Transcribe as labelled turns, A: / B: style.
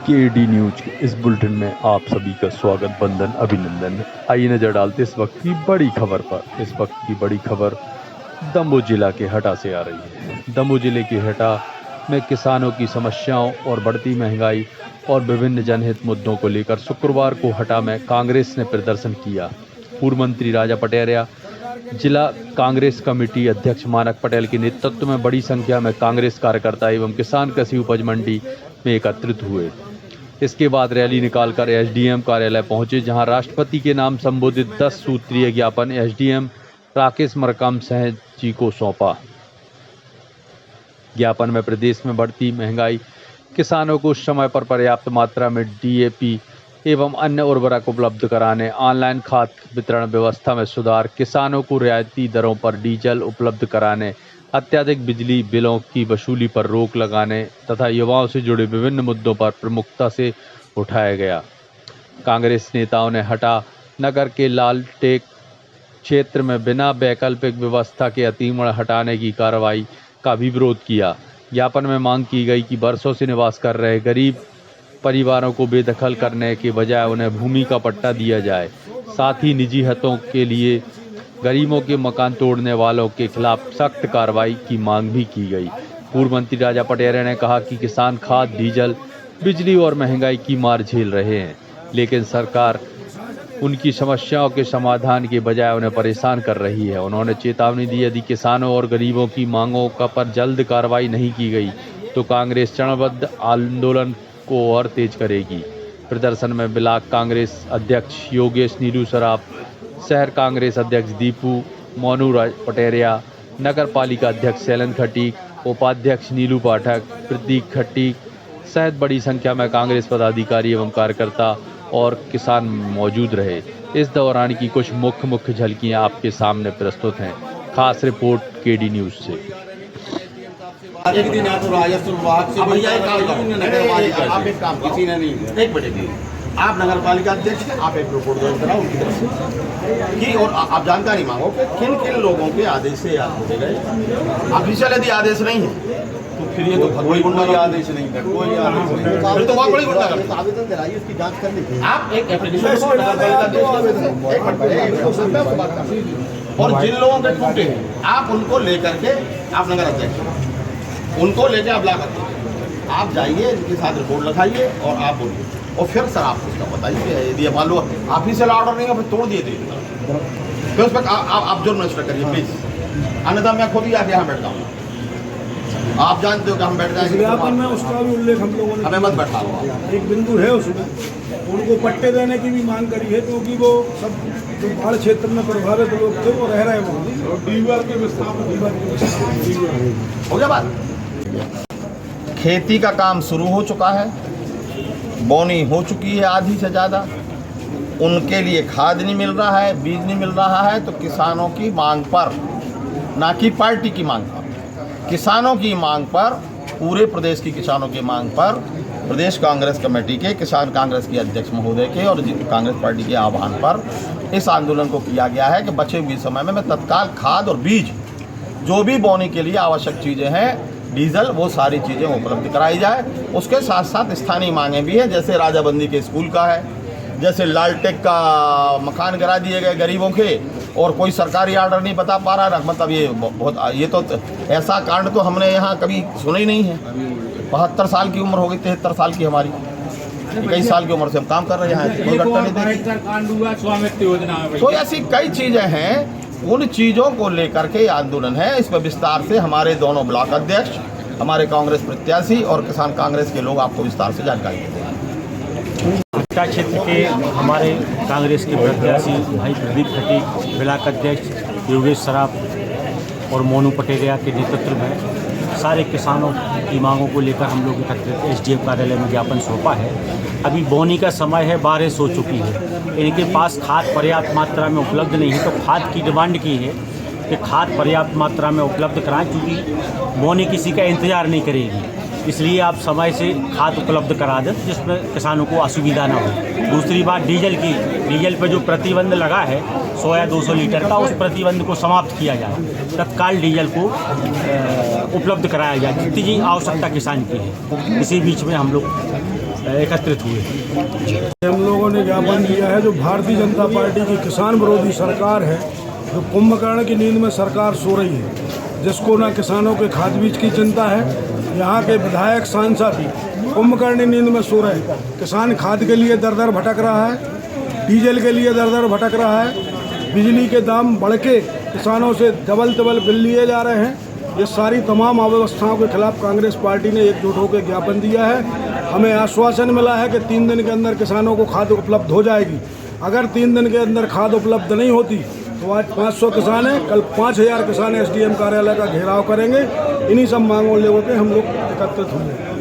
A: KD news के इस bulletin में आप सभी का स्वागत, बंदन, अभिनंदन। आइए नजर डालते इस वक्त की बड़ी खबर पर। इस वक्त की बड़ी खबर दमोह जिला के हटा से आ रही है। दमोह जिले के हटा में किसानों की समस्याओं और बढ़ती महंगाई और विभिन्न जनहित मुद्दों को लेकर शुक्रवार को हटा में कांग्रेस ने प्रदर्शन किया। पूर्व मंत्री राजा पटेरिया, जिला कांग्रेस कमेटी अध्यक्ष मानक पटेल के नेतृत्व में बड़ी संख्या में कांग्रेस कार्यकर्ता एवं किसान कृषि उपज मंडी में एकत्रित हुए। इसके बाद रैली निकालकर एसडीएम कार्यालय पहुंचे, जहां राष्ट्रपति के नाम संबोधित 10 सूत्रीय ज्ञापन एसडीएम राकेश मरकाम सहज जी को सौंपा। ज्ञापन में प्रदेश में बढ़ती महंगाई, किसानों को समय पर पर्याप्त मात्रा में डीएपी एवं अन्य उर्वरक उपलब्ध कराने, ऑनलाइन खाद वितरण व्यवस्था में सुधार, किसानों को रियायती दरों पर डीजल उपलब्ध कराने, अत्यधिक बिजली बिलों की वसूली पर रोक लगाने तथा युवाओं से जुड़े विभिन्न मुद्दों पर प्रमुखता से उठाया गया। कांग्रेस नेताओं ने हटा नगर के लालटेक क्षेत्र में बिना वैकल्पिक व्यवस्था के अतिक्रमण हटाने की कार्रवाई का भी विरोध किया। ज्ञापन में मांग की गई कि वर्षों से निवास कर रहे गरीब परिवारों को बेदखल करने के बजाय उन्हें भूमि का पट्टा दिया जाए। साथ ही निजी हितों के लिए गरीबों के मकान तोड़ने वालों के खिलाफ सख्त कार्रवाई की मांग भी की गई। पूर्व मंत्री राजा पटेरिया ने कहा कि किसान खाद, डीजल, बिजली और महंगाई की मार झेल रहे हैं, लेकिन सरकार उनकी समस्याओं के समाधान के बजाय उन्हें परेशान कर रही है। उन्होंने चेतावनी दी, यदि किसानों और गरीबों की मांगों का पर जल्द कार्रवाई नहीं की गई तो कांग्रेस चरणबद्ध आंदोलन को और तेज करेगी। प्रदर्शन में ब्लॉक कांग्रेस अध्यक्ष योगेश नीलू सराफ, शहर कांग्रेस अध्यक्ष दीपू मोनू पटेरिया, नगर पालिका अध्यक्ष शैलन खटीक, उपाध्यक्ष नीलू पाठक, प्रतीक खटीक सहित बड़ी संख्या में कांग्रेस पदाधिकारी एवं कार्यकर्ता और किसान मौजूद रहे। इस दौरान की कुछ मुख्य झलकियां आपके सामने प्रस्तुत हैं। खास रिपोर्ट केडी न्यूज से।
B: एक दिन आप राजस्व विभाग से भैया एक काम करो, किसी ने नहीं, एक मिनट, आप नगर पालिका अध्यक्ष हैं, आप एक रिपोर्ट दर्ज कराओ उनकी तरफ से कि, और आप जानकारी मांगो कि किन किन लोगों के आदेश से याद होते गए। ऑफिशियल यदि आदेश नहीं है तो फिर ये तो कोई गुंडा आदेश नहीं है, कोई आदेश नहीं, फिर तो बहुत बड़ी गुंडा करता है। आवेदन दिलाइए, उसकी जांच करने की आप एक एप्लीकेशन और जिन लोगों के टूटे हैं आप उनको लेकर के, आप नगर अध्यक्ष उनको लेके आप ला करके आप जाइए, इनके साथ रिपोर्ट लिखाइए और आप बोलिए, और फिर सर आप उसका बताइए। यदि मान लो ऑफिशियल ऑर्डर नहीं है फिर तोड़ दिए फिर उस पर आप जुर्म रजिस्टर करिए प्लीज, अन्यथा मैं खुद ही आके यहाँ बैठ जाऊँगा। आप जानते हो कि हम बैठ जाएंगे,
C: में उसका भी उल्लेख हम लोगों ने
B: हमें मत बैठा लो।
C: एक बिंदु है उसमें, उनको पट्टे देने की भी मांग करी है, क्योंकि वो सब जो बाढ़ क्षेत्र में प्रभावित लोग थे वो रह रहे हैं वहाँ
B: हो गया बात। खेती का काम शुरू हो चुका है, बोनी हो चुकी है आधी से ज़्यादा, उनके लिए खाद नहीं मिल रहा है, बीज नहीं मिल रहा है, तो किसानों की मांग पर, ना कि पार्टी की मांग पर, किसानों की मांग पर, पूरे प्रदेश की किसानों की मांग पर प्रदेश कांग्रेस कमेटी के, किसान कांग्रेस के अध्यक्ष महोदय के और कांग्रेस पार्टी के आह्वान पर इस आंदोलन को किया गया है कि बचे हुए समय में तत्काल खाद और बीज, जो भी बोनी के लिए आवश्यक चीज़ें हैं, डीजल, वो सारी चीज़ें उपलब्ध कराई जाए। उसके साथ साथ स्थानीय मांगें भी हैं, जैसे राजाबंदी के स्कूल का है, जैसे लालटेक का मकान गिरा दिए गए गरीबों के, और कोई सरकारी ऑर्डर नहीं बता पा रहा, मतलब ये बहुत, ये तो ऐसा कांड तो हमने यहाँ कभी सुना ही नहीं है। 72 साल की उम्र हो गई, 73 साल की हमारी, 21 साल की उम्र से हम काम कर रहे हैं, कोई घटना नहीं देखी। तो ऐसी कई चीज़ें हैं, उन चीज़ों को लेकर के आंदोलन है। इस पर विस्तार से हमारे दोनों ब्लॉक अध्यक्ष, हमारे कांग्रेस प्रत्याशी और किसान कांग्रेस के लोग आपको विस्तार से जानकारी देते हैं।
D: हट्टा क्षेत्र के हमारे कांग्रेस के प्रत्याशी भाई प्रदीप खटीक, ब्लॉक अध्यक्ष योगेश सराफ और मोनू पटेरिया के नेतृत्व में सारे किसानों की मांगों को लेकर हम लोग एकत्रित एसडीएम कार्यालय में ज्ञापन सौंपा है। अभी बोनी का समय है, बारिश हो चुकी है, इनके पास खाद पर्याप्त मात्रा में उपलब्ध नहीं है, तो खाद की डिमांड की है कि खाद पर्याप्त मात्रा में उपलब्ध कराएं, क्योंकि बोनी किसी का इंतज़ार नहीं करेगी। इसलिए आप समय से खाद उपलब्ध करा दें जिसमें किसानों को असुविधा ना हो। दूसरी बात डीजल पे जो प्रतिबंध लगा है 100 या 200 लीटर का, उस प्रतिबंध को समाप्त किया जाए। तत्काल डीजल को उपलब्ध कराया जाए जितनी आवश्यकता किसान की है। इसी बीच में हम लोग एकत्रित हुए।
C: हम लोगों ने ज्ञापन दिया है जो भारतीय जनता पार्टी की किसान विरोधी सरकार है, जो कुंभकर्ण की नींद में सरकार सो रही है, जिसको ना किसानों के खाद बीज की चिंता है। यहाँ के विधायक सांसद कुंभकर्ण नींद में सो रहे हैं। किसान खाद के लिए दर दर भटक रहा है, डीजल के लिए दर दर भटक रहा है, बिजली के दाम बढ़ के किसानों से डबल बिल लिए जा रहे हैं। ये सारी तमाम अव्यवस्थाओं के खिलाफ कांग्रेस पार्टी ने एकजुट होकर ज्ञापन दिया है। हमें आश्वासन मिला है कि 3 दिन के अंदर किसानों को खाद उपलब्ध हो जाएगी। अगर 3 दिन के अंदर खाद उपलब्ध नहीं होती तो आज 500 किसान हैं, कल 5000 किसान एसडीएम कार्यालय का घेराव करेंगे। इन्हीं सब मांगों लेकर के हम लोग एकत्रित होंगे।